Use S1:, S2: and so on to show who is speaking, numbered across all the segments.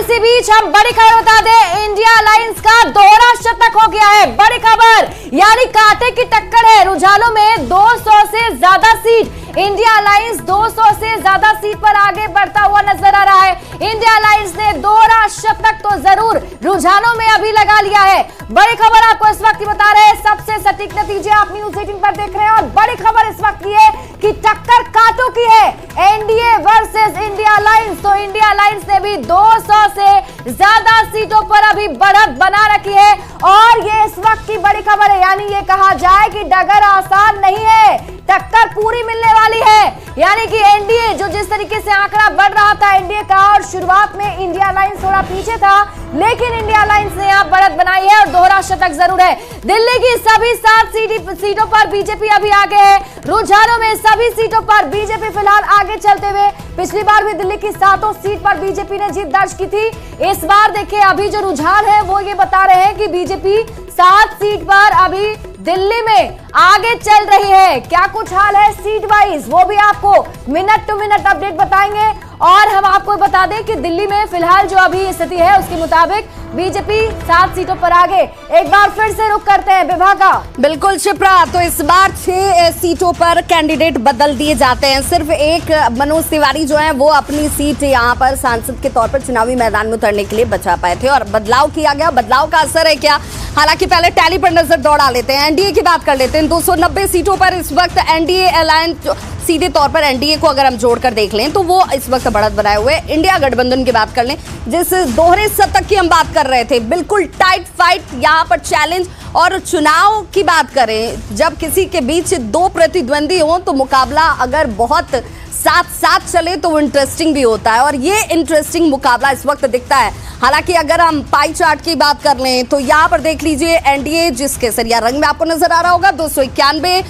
S1: इसी बीच हम बड़ी खबर बता दें, इंडिया अलायंस का दोहरा शतक हो गया है। बड़ी खबर, यानी कांटे की टक्कर है। रुझानों में 200 से ज्यादा सीट, इंडिया अलायंस 200 से ज्यादा सीट पर आगे बढ़ता हुआ नजर आ रहा है। इंडिया अलायंस ने दोहरा शतक तो जरूर रुझानों में अभी लगा लिया है। बड़ी खबर आपको इस वक्त बता रहे हैं, सबसे सटीक नतीजे आप न्यूज़ 18 पर देख रहे हैं और बड़ी खबर इस वक्त ये है कि टक्कर कांटों की है, एनडीए वर्सेस इंडिया अलायंस। तो इंडिया अलायंस ने भी 200 से ज्यादा सीटों पर अभी बढ़त बना रखी है और ये इस वक्त की बड़ी खबर है। यानी ये कहा जाए कि डगर आसान नहीं है, टक्कर पूरी मिलने वाली है। यानी कि एनडीए जो जिस तरीके से आंकड़ा बढ़ रहा था एनडीए का, और शुरुआत में इंडिया अलायंस थोड़ा पीछे था, लेकिन इंडिया अलायंस ने यहां बढ़त बनाई है और दोहरा शतक जरूर है। दिल्ली की सभी 7 सीटों पर बीजेपी अभी आगे है। रुझानों में सभी सीटों पर बीजेपी फिलहाल आगे चलते हुए, पिछली बार भी दिल्ली की 7 सीट पर बीजेपी ने जीत दर्ज की थी। इस बार देखिए अभी जो रुझान है वो ये बता रहे हैं कि बीजेपी 7 सीट पर अभी दिल्ली में आगे चल रही है। क्या कुछ हाल है सीट वाइज वो भी आपको मिनट टू मिनट अपडेट बताएंगे। और हम आपको बता दें कि दिल्ली में फिलहाल जो अभी स्थिति है उसके मुताबिक बीजेपी 7 सीटों पर आगे। एक बार फिर से रुक करते हैं विभा का।
S2: बिल्कुल शिप्रा, तो इस बार 6 सीटों पर कैंडिडेट बदल दिए जाते हैं। सिर्फ एक मनोज तिवारी जो है वो अपनी सीट यहाँ पर सांसद के तौर पर चुनावी मैदान में उतरने के लिए बचा पाए थे और बदलाव किया गया। बदलाव का असर है क्या? हालांकि पहले टैली पर नजर दौड़ा लेते हैं, एनडीए की बात कर लेते हैं। 290 सीटों पर इस वक्त एनडीए अलायंस, सीधे तौर पर एनडीए को अगर हम जोड़कर देख लें तो वो इस वक्त बढ़त बनाए हुए। इंडिया गठबंधन की बात कर लें, जिस दोहरे शतक की हम बात कर रहे थे, बिल्कुल टाइट फाइट यहाँ पर चैलेंज। और चुनाव की बात करें, जब किसी के बीच 2 प्रतिद्वंदी हो तो मुकाबला अगर बहुत साथ साथ चले तो वो इंटरेस्टिंग भी होता है और ये इंटरेस्टिंग मुकाबला इस वक्त दिखता है। हालांकि अगर हम पाई चार्ट की बात कर लें तो यहाँ पर देख लीजिए एनडीए, जिस केसरिया रंग में आपको नजर आ रहा होगा, 291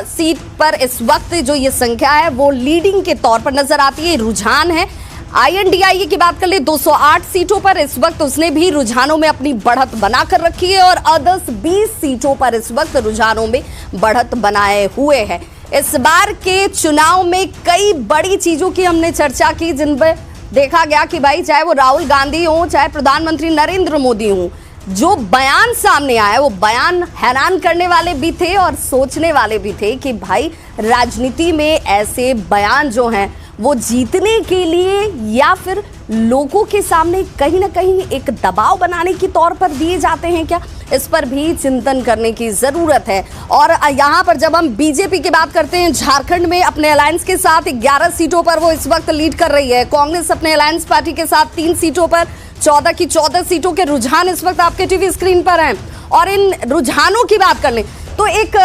S2: सीट पर इस वक्त जो ये संख्या है वो लीडिंग के तौर पर नजर आती है। रुझान है आईएनडीआईए की बात कर ले, 208 सीटों पर इस वक्त उसने भी रुझानों में अपनी बढ़त बनाकर रखी है और अदर्स 20 सीटों पर इस वक्त रुझानों में बढ़त बनाए हुए है। इस बार के चुनाव में कई बड़ी चीजों की हमने चर्चा की, जिनमें देखा गया कि भाई चाहे वो राहुल गांधी हो, चाहे प्रधानमंत्री नरेंद्र मोदी हो, जो बयान सामने आया वो बयान हैरान करने वाले भी थे और सोचने वाले भी थे कि भाई राजनीति में ऐसे बयान जो हैं वो जीतने के लिए या फिर लोगों के सामने कहीं ना कहीं एक दबाव बनाने के तौर पर दिए जाते हैं क्या? इस पर भी चिंतन करने की जरूरत है। और यहाँ पर जब हम बीजेपी की बात करते हैं, झारखंड में अपने अलायंस के साथ 11 सीटों पर वो इस वक्त लीड कर रही है। कांग्रेस अपने अलायंस पार्टी के साथ 3 सीटों पर 14 की 14 सीटों के रुझान इस वक्त आपके टीवी स्क्रीन पर हैं। और इन रुझानों की बात कर लें तो एक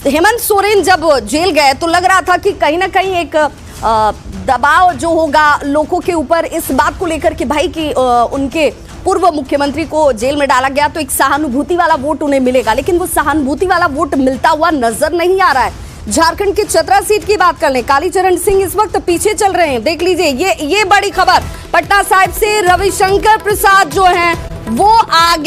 S2: हेमंत सोरेन जब जेल गए तो लग रहा था कि कहीं ना कहीं एक दबाव जो होगा लोगों के ऊपर इस बात को लेकर कि भाई कि उनके पूर्व मुख्यमंत्री को जेल में डाला गया तो एक सहानुभूति वाला वोट उन्हें मिलेगा, लेकिन वो सहानुभूति वाला वोट मिलता हुआ नजर नहीं आ रहा है। झारखंड की चतरा सीट की बात कर लें, कालीचरण सिंह इस वक्त पीछे चल रहे हैं। देख लीजिए ये बड़ी खबर, पटना साहिब से रविशंकर प्रसाद जो हैं वो आगे